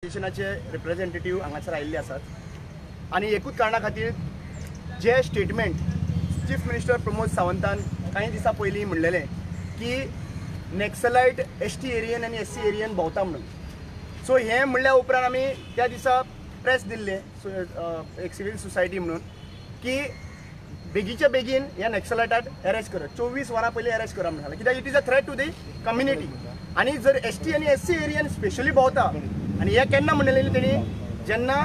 ऑर्गनायझेशनाचे representative हांगासर आयिल्ले आसात आनी एकूच कारणा खातीर जे स्टेटमेंट चीफ मिनिस्टर प्रमोद सावंतान काही दिसा पयलीं म्हणलेलें की नॅक्सलायट एसटी एरियन आनी एससी एरियन भोंवता म्हणून. सो हें म्हणल्या उपरांत आमी त्या दिसा प्रेस दिल्लें एक सिवील सोसायटी म्हणून की बेगीच्या बेगीन ह्या नॅक्सलायटाक अरेस्ट करत 24 वरां पयलीं अरेस्ट करा म्हणून सांगलें, कित्याक it is a threat to the community. आनी जर एसटी आनी एससी एरियन स्पेशली भोंवता आनी हे केन्ना म्हणलेलें तेणी जेन्ना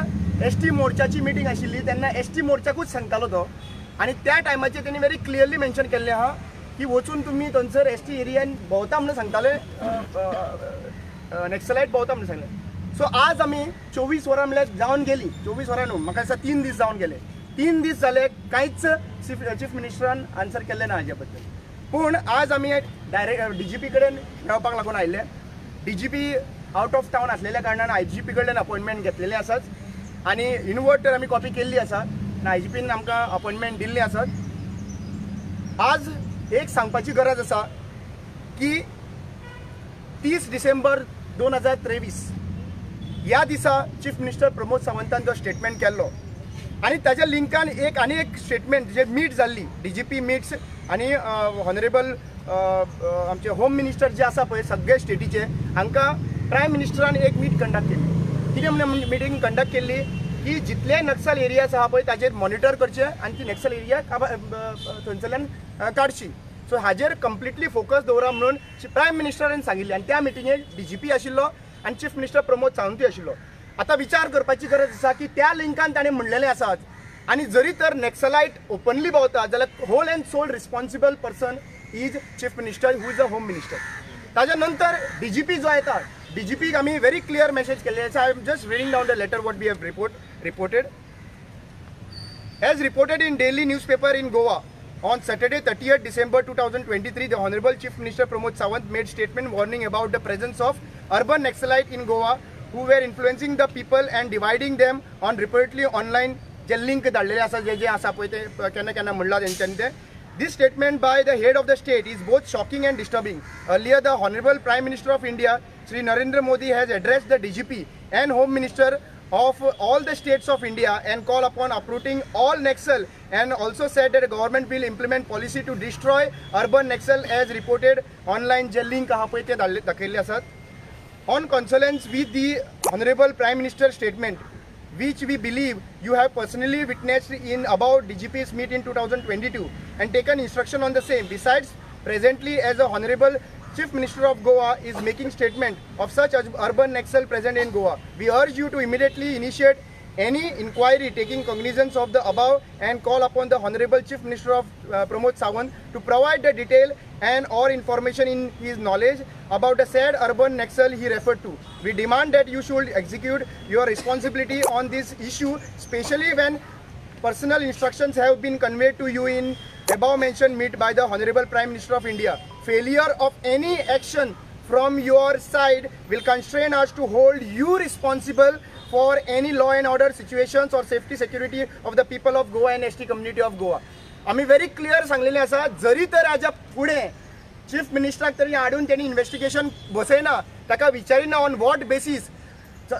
एसटी मोर्चाची मिटींग आशिल्ली तेन्ना एसटी मोर्चाकूच सांगतालो तो. आनी त्या टायमाचेर तेणी व्हेरी क्लियरली मेन्शन केल्लें आहा की वचून तुमी थंयसर एसटी एरियन भोंवता म्हणून सांगताले, नॅक्सलायट भोंवता म्हणून सांगलें. सो आज आमी 24 वरां म्हणल्यार जावन गेली, 24 वरां न्हू, म्हाका दिसता 3 दीस जावन गेले. 3 दीस जाले कांयच चीफ मिनिस्टरान आन्सर केल्लें ना हाजे बद्दल. पूण आज आमी डायरेक्ट डीजीपी कडेन मेळपाक लागून आयिल्ले. डीजीपी आउट ऑफ टावन आसलेल्या कारणान आयजीपी कडल्यान अपॉइंटमेंट घेतलेले आसात आनी इनवर्ट तर आमी कॉपी केल्ली आसा आनी आयजीपीन आमकां अपॉइंटमेंट दिल्ली आसात. आज एक सांगपाची गरज आसा की 30 डिसेंबर 2023 ह्या दिसा चीफ मिनिस्टर प्रमोद सावंतान जो स्टेटमेंट केल्लो आनी ताच्या लिंकान आनी एक स्टेटमेंट जे मीट जाल्ली डीजीपी मिट्स आनी हॉनरेबल आमचे होम मिनिस्टर जे आसा पळय सगळे स्टेटीचे हांकां प्रायम मिनिस्टरान एक मीट कंडक्ट केल्ली. कितें म्हणून मिटींग कंडक्ट केल्ली की जितले नक्सल एरियाज आहा पळय ताचेर मॉनिटर करचे आनी ती नक्सल एरिया थंयसरल्यान काडची. सो हाजेर कंप्लिटली फोकस दवरा म्हणून प्रायम मिनिस्टरान सांगिल्लें. आनी त्या मिटिंगेक डीजीपी आशिल्लो आनी चीफ मिनिस्टर प्रमोद सावंतूय आशिल्लो. आता विचार करपाची गरज आसा की त्या लिंकान ताणें म्हणलेलें आसात आनी जरी तर नॅक्सलायट ओपनली भोंवता जाल्यार whole and sole responsible person is chief minister who is a home minister. ताच्या नंतर डीजीपी जो येता डीजीपीक आमी व्हेरी क्लियर मेसेज केल्ले आसा. I am just reading down the letter what we have reported. As reported in daily newspaper in Goa on Saturday 30th December 2023 the Honorable Chief Minister Pramod Sawant made statement warning about the presence of urban Naxalite in Goa who were influencing the people and dividing them on repeatedly online जे link धाडलेले आसा जे आसा पळय ते केन्ना केन्ना म्हणला तेंच्यांनी ते. This statement by the head of the state is both shocking and disturbing. Earlier the Honorable Prime Minister of India Shri Narendra Modi has addressed the DGP and Home Minister of all the states of India and call upon uprooting all Naxal and also said that the government will implement policy to destroy urban Naxal as reported online जे link आहा पळय ते दाखयल्ले आसात. On consonance with the Honorable Prime Minister statement which we believe you have personally witnessed in about DGP's meet in 2022 and taken instruction on the same. Besides, presently as the Honorable Chief Minister of Goa is making statement of such urban Naxal present in Goa, we urge you to immediately initiate any inquiry taking cognizance of the above and call upon the Honorable Chief Minister of Pramod Sawant to provide the detail and or information in his knowledge about the said urban Naxal he referred to. We demand that you should execute your responsibility on this issue, especially when personal instructions have been conveyed to you in above mentioned meet by the Honorable Prime Minister of India. Failure of any action from your side will constrain us to hold you responsible for any law and order situations or safety security of the people of Goa and ST community of Goa. आम्ही very clear सांगलेले आसा जरी तर हाज्या फुडें chief मिनिस्टराक तरी हाडून त्यांनी investigation बसयना, ताका विचारिना ऑन वॉट बेसीस.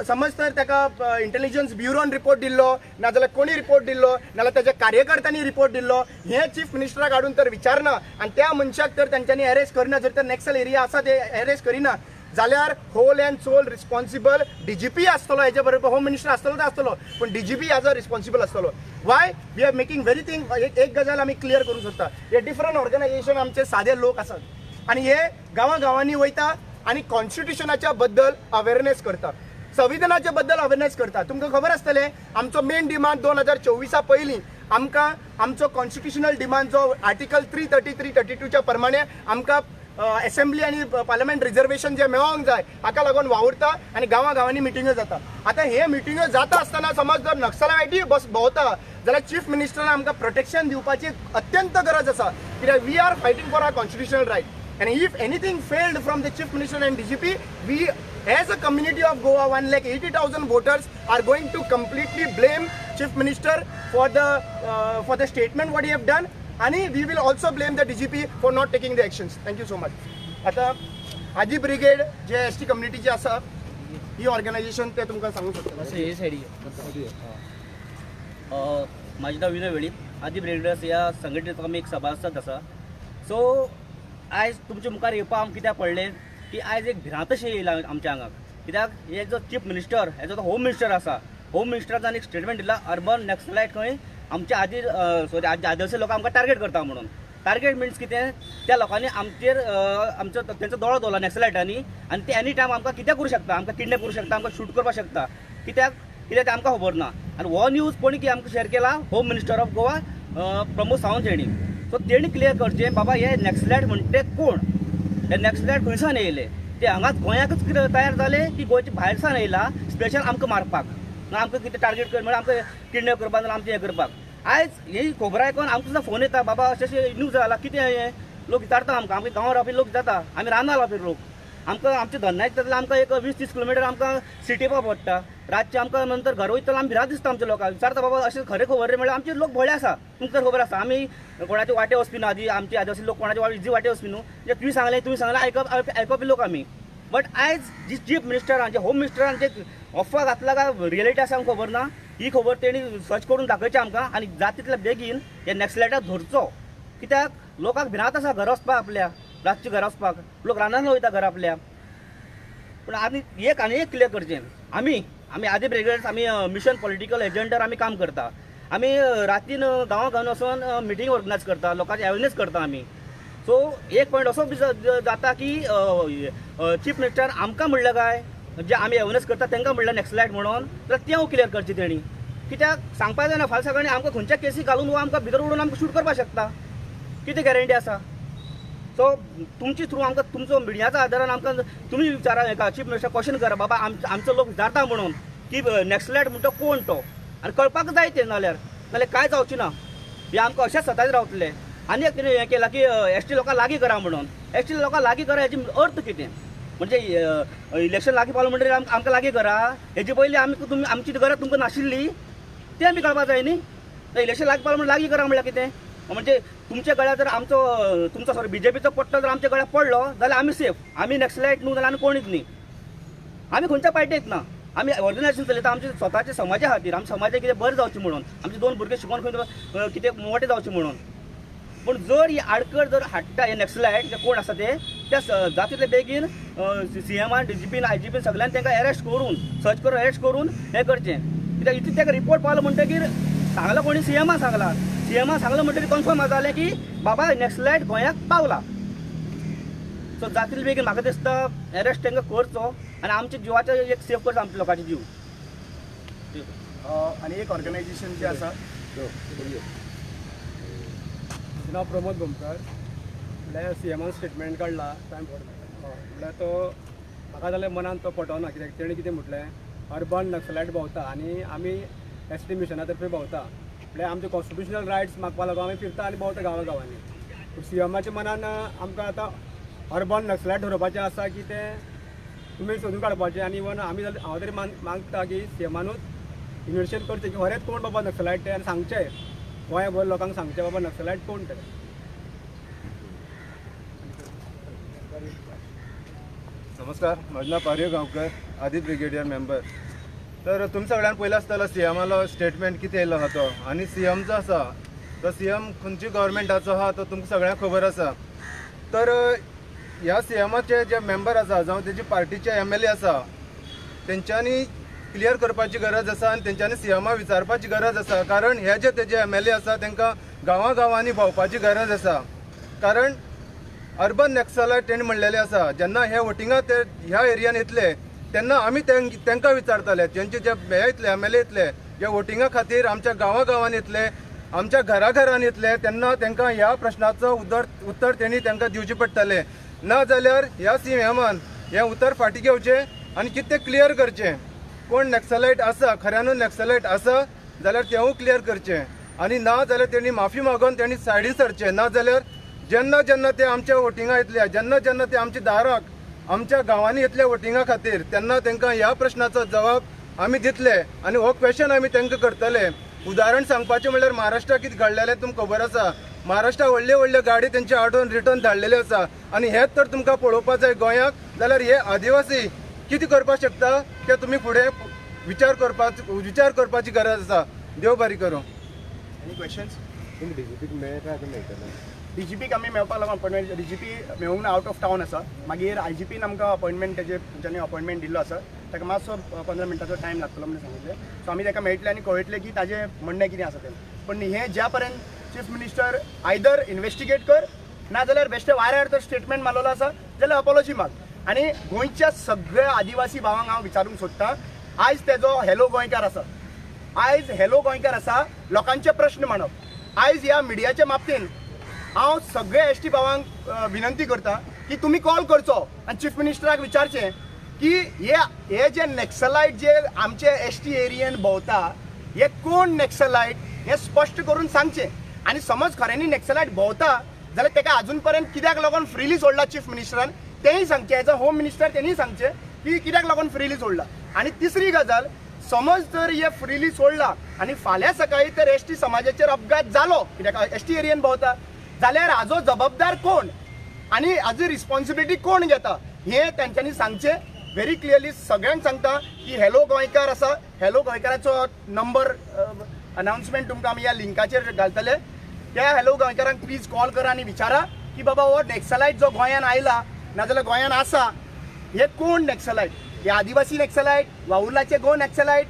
समज तर ताका इंटेलिजन्स ब्युरोन रिपोर्ट दिल्लो नाजाल्यार कोणी रिपोर्ट दिल्लो नाजाल्यार ताच्या कार्यकर्त्यांनी रिपोर्ट दिल्लो हे चीफ मिनिस्टराक हाडून तर विचारना आनी त्या मनशाक तर तांच्यांनी अरेस्ट करना. जर तर नॅक्सल एरिया आसा ते अरेस्ट करिना जाल्यार whole and sole responsible DGP आसतलो, हेजे बरोबर होम मिनिस्टर आसतलो तो आसतलो पण डीजीपी एज अ रिस्पॉन्सिबल आसतलो. Why we are making very thing. एक गजाल आमी क्लियर करूंक सोदता, हे डिफरंट ऑर्गनायझेशन आमचे सादे लोक आसात आनी हे गांवांनी वयता आनी कॉन्स्टिट्युशनाच्या बद्दल अवेरनेस करता, संविधानाच्या बद्दल अवेरनेस करता. तुमकां खबर आसतलें आमचो मेन डिमांड 2024 पयलीं आमकां आमचो कॉन्स्टिट्युशनल डिमांड जो आर्टिकल 333, 32च्या प्रमाणे आमकां असेंब्ली आनी पार्लमेंट रिजर्वेशन जे मेळोंक जाय हाका लागून वावुरता आनी गांवांनी मिटिंग्यो जाता. आतां हे मिटिंग्यो जाता आसतना समज जर नक्सलायटी भोंवता जाल्यार चीफ मिनिस्टरान आमकां प्रोटेक्शन दिवपाची अत्यंत गरज आसा, कित्याक we are fighting for our constitutional right. And if anything failed from the Chief Minister and DGP, we as a community of Goa, 1,80,000 voters are going to completely blame Chief Minister for the statement what he have done, and we will also blame the DGP for not taking the actions. Thank you so much. आता आजी brigade जे ST कम्युनिटीचे आसा ही organisation ते तुमकां सांगू शकता. माझे नाव विनय वेळीप आदी ब्रिगेडर्स ह्या संघटनेचो आमी एक सभासद आसा. सो आयज तुमचे मुखार येवपा आमकां कित्याक पडलें की आयज एक भिरांतशी येयला आमच्या हांगा. कित्याक हे जो चीफ मिनिस्टर हेजो तो होम मिनिस्टर आसा, होम मिनिस्टरान एक स्टेटमेंट दिला अर्बन नक्सलायट खंय आमच्या आदिवासी लोकांक आमकां टार्गेट करता म्हणून. टार्गेट मिन्स कितें, त्या लोकांनी आमचेर तेंचो दोळो दवरला नॅक्सलायटांनी आनी ते एनी टायम आमकां कितें करूं शकता, आमकां किडनॅप करूं शकता, आमकां शूट करपाक शकता. कित्याक ते आमकां खबर ना. आनी हो न्यूज कोणी की आमकां शेअर केला home minister of Goa Pramod Sawant हेणी. सो तेणी क्लियर करचें बाबा हे नॅक्सलायट म्हणटा ते कोण, हे नॅक्सलायट खंयसान येयले, ते हांगाच गोंयाकच कितें तयार जाले की गोंयच्या भायरसान येयला स्पेशल आमकां मारपाक ना आमकां कितें टार्गेट कर म्हळ्यार आमकां किडनॅप करपाक ना आमचें हें करपाक. आयज ही खबर आयकून आमकां सुद्दां फोन येता बाबा अशें न्यूज जाला कितें हें. लोक विचारता आमकां गांवांत रावपी लोक जाता आमी रानां रावपी लोक. आमकां आमचे धंदा जाल्यार आमकां एक 20-30 किलोमिटर आमकां सिटी येवपा पडटा. रातचे आमकां नंतर घरा वयतना आमी भिरांत दिसता आमच्या लोकांक. विचारता बाबा अशें खरें खबर रे म्हळ्यार आमचे लोक भोळे आसा. तुमकां तर खबर आसा आमी कोणाचे वाटे वचपी ना. आमचे आदिवासी लोक कोणाचे इजी वाटे वचपी न्हू. जे तुवें सांगलें आयकपी लोक आमी. बट आयज जी चीफ मिनिस्टरान जे होम मिनिस्टरान जे ऑफर घातला काय रियलिटी आसा आमकां खबर ना. ही खबर तेणी सर्च करून दाखयची आमकां आनी जाता तितल्या बेगीन हे नॅक्सलायटाक धरचो. कित्याक लोकांक भिरांत आसा घरा वचपाक आपल्या, रातची घरा वचपाक. लोक रानान वयता घरा आपल्या. पूण आनी एक क्लियर करचें, आमी आदी ब्रिगेड्स आमी मिशन पॉलिटिकल एजंडार आमी काम करता. आमी रातीन गांवांत वचून मिटींग ऑर्गनायज करता, लोकांची अवेरनेस करता आमी. सो एक पॉयंट असो जाता की चीफ मिनिस्टर आमकां म्हणलें काय जे आमी अवेरनेस करता तांकां म्हणलें नॅक्सलायट म्हणून, जाल्यार तें क्लियर करचें तेणी. कित्याक सांगपाक जायना फाल्यां सकाळीं आमकां खंयच्या केसी घालून वो आमकां भितर उडोवन आमकां शूट करपाक शकता. कितें गॅरंटी आसा. सो तुमचे थ्रू आमकां तुमचो मिडियाच्या आदारान आमकां तुमी विचारा हेका चीफ मिनिस्टर क्वेश्चन करा बाबा आमचो लोक विचारता म्हणून की नॅक्सलायट म्हणटा कोण तो आनी कळपाक जाय तें. नाल्यार कांय जावचें ना. हे आमकां अशेंच सताच रावतले. आनी एक हें केलां की एसटी लोकांक लागीं करा म्हणून. एसटी लोकांक लागीं करा हेजी अर्थ कितें म्हणजे इलेक्शन लागीं पावलें म्हणटकीर आमकां लागीं करा. हेजे पयलीं आमची गरज तुमकां नाशिल्ली तें आमी कळपाक जाय न्ही. इलेक्शन लागीं पावलें म्हणून लागीं करा म्हणल्यार कितें. म्हणजे तुमच्या गळ्यार जर तुमचो बीजेपीचो पट्टो जर आमच्या गळ्यार पडलो जाल्यार आमी सेफ. आमी नॅक्सलायट न्हू जाल्यार आमी कोणीच न्ही. आमी खंयच्या पार्टेक ना. आमी ऑर्गनायझेशन चलयता आमच्या स्वताच्या समाजा खातीर. आमी समाजाक कितें बरें जावचें म्हणून, आमचे 2 भुरगे शिकून खंय कितें मोठे जावचें म्हणून. पूण जर ही आडकर जर हाडटा हे नॅक्सलायट जे कोण आसा ते जाता तितले बेगीन CM DGP IGP सगळ्यांनी तांकां अरेस्ट करून सर्च करून अरेस्ट करून हें करचें. कित्याक इतलें ताका रिपोर्ट पावलो म्हणटकीर सांगला कोणी CM सांगला सांगलं म्हणटकीर कन्फर्म जालें की बाबा नॅक्सलायट गोंयाक पावला. सो जाता तितले बेगीन म्हाका दिसता अरेस्ट तांकां करचो आनी आमच्या जिवाचो एक सेफ करचो आमच्या लोकांचे जीव. आनी एक ऑर्गनायझेशन जे आसा नाव प्रमोद गोमकार. म्हळ्यार CM स्टेटमेंट काडला टायम म्हळ्यार तो म्हाका जाल्यार मनान तो पटोना. कित्याक तेणें कितें म्हटलें अर्बन नक्सलायट भोंवता आनी आमी ST मिशना तर्फे भोंवता म्हळ्यार आमचे कॉन्स्टिट्युशनल रायट्स मागपा लागून आमी फिरता आनी भोंवता गांवांनी. पूण CMच्या मनान आमकां आतां अर्बन नक्सलायट धरोवपाचें आसा की तें तुमी सोदून काडपाचें. आनी इवन आमी हांव तरी मागता की CMनूच इन्वेस्टिगेशन करचें की खरेंच कोण बाबा नक्सलायट ते आनी सांगचें गोंयभर लोकांक सांगचें बाबा नक्सलायट कोण ते. नमस्कार, म्हजें नांव पार्यो गांवकर, आदी ब्रिगेडियर मेंबर. तर तुमी सगळ्यान पयलो आसतलो CMलो स्टेटमेंट कितें येयलो आहा तो. आनी CM जो आसा तो CM खंयच्या गव्हर्मेंटाचो आहा तो तुमकां सगळ्यांक खबर आसा. तर ह्या CMचे जे मेंबर आसा जावं तेजी पार्टीचे MLA आसा तेंच्यांनी क्लियर करपाची गरज आसा आनी तेंच्यांनी CMाक विचारपाची गरज आसा. कारण हे जे तेजे MLA आसा तांकां गांवांनी भोंवपाची गरज आसा. कारण अर्बन नॅक्सलायट तेणी म्हणलेले आसा जेन्ना हे वोटिंगाक ते ह्या एरियान येतले तेन्ना आमी तांकां विचारतले. तेंचे जे हे येतले MLA येतले जे वोटिंगा खातीर आमच्या गांवांनी येतले, आमच्या घरान येतले तेन्ना तांकां ह्या प्रश्नाचो उत्तर तेणी तांकां दिवचे पडटलें. ना जाल्यार ह्या CMान हें उतर फाटी घेवचें आनी कितें क्लियर करचें. कोण नॅक्सलायट आसा खऱ्यानूच नॅक्सलायट आसा जाल्यार तेंवूय क्लियर करचें आनी ना जाल्यार तेणी माफी मागून तेणी सायडीन सरचें. ना जाल्यार जेन्ना ते आमच्या वोटिंगा येतले, जेन्ना ते आमच्या दाराक आमच्या गांवांनी येतले वोटिंगा खातीर तेन्ना तांकां ह्या प्रश्नाचो जवाब आमी दितले आनी हो क्वेश्चन आमी तांकां करतले. उदाहरण सांगपाचें म्हणल्यार महाराष्ट्रा कितें घडलेलें तुमकां खबर आसा. महाराष्ट्रा व्हडल्यो गाडी तेंचे हाडून रिटर्न धाडलेल्यो आसा. आनी हेंच तर तुमकां पळोवपाक जाय गोंयाक जाल्यार हे आदिवासी कितें करपाक शकता ते तुमी फुडें विचार करपाची गरज आसा. देव बरी करूं. Any questions? डीजीपीक मेळटा आतां मेळटलें. डीजीपीक आमी मेळपाक लागून अपॉइंटमेंट डीजीपी मेळूंक ना, आउट ऑफ टावन आसा. मागीर आयजीपीन आमकां अपॉइंटमेंट तेंच्यांनी अपॉइंटमेंट दिल्लो आसा. ताका मातसो 15 मिनटाचो टायम लागतलो म्हणून सांगितलें. सो आमी ताका मेळटले आनी कळयतलें की ताजें म्हणणें कितें आसा तें. पण हें ज्या पर्यंत चीफ मिनिस्टर आयदर इन्वेस्टिगेट कर नाजाल्यार बेश्टे वाऱ्यार तर स्टेटमेंट मारलेलो आसा जाल्यार अपॉलॉजी माग. आनी गोंयच्या सगळ्या आदिवासी भावांक हांव विचारूंक सोदतां, आयज तेजो हॅलो गोंयकार आसा. आयज हॅलो गोंयकार आसा लोकांचे प्रश्न मांडप. आयज ह्या मिडियाच्या बाबतीन हांव सगळे एसटी भावांक विनंती करता की तुमी कॉल करचो आनी चीफ मिनिस्टराक विचारचें की हे जे नॅक्सलायट जे आमचे एसटी एरियेन भोंवता हे कोण नॅक्सलायट हे स्पश्ट करून सांगचें. आनी समज खऱ्यांनी नॅक्सलायट भोंवता जाल्यार ताका अजून पर्यंत कित्याक लागून फ्रिली सोडला चीफ मिनिस्टरान तेंय सांगचें. एज अ होम मिनिस्टर तेणी सांगचें की कित्याक लागून फ्रिली सोडला. आनी तिसरी गजाल, समज जर हे फ्रिली सोडला आनी फाल्यां सकाळी तर एसटी समाजाचेर अपघात जालो कित्याक एसटी एरियेन भोंवता जाल्यार हाजो जबाबदार कोण आनी हाजी रिस्पॉन्सिबिलिटी कोण घेता हें तेंच्यांनी सांगचें. व्हेरी क्लियरली सगळ्यांक सांगता की हॅलो गोंयकार आसा. हॅलो गोंयकाराचो नंबर अनाउन्समेंट तुमकां आमी ह्या लिंकाचेर घालतले. त्या हॅलो गोंयकारांक प्लीज कॉल करा आनी विचारा की बाबा हो नॅक्सलायट जो गोंयान आयला नाजाल्यार गोंयान आसा हे कोण नॅक्सलायट. हे आदिवासी नॅक्सलायट, वाउलाचे गो नॅक्सलायट,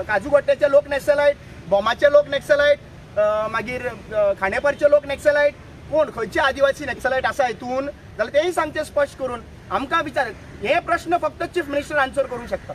काजूगोट्याचे लोक नॅक्सलायट, बोमाचे लोक नॅक्सलायट, मागीर खांडेपारचे लोक नॅक्सलायट, कोण खंयचे आदिवासी नॅक्सलायट आसा हितून जाल्यार तेंय सांगचे स्पश्ट करून. आमकां विचार हे प्रश्न फक्त चीफ मिनिस्टर आन्सर करूंक शकता.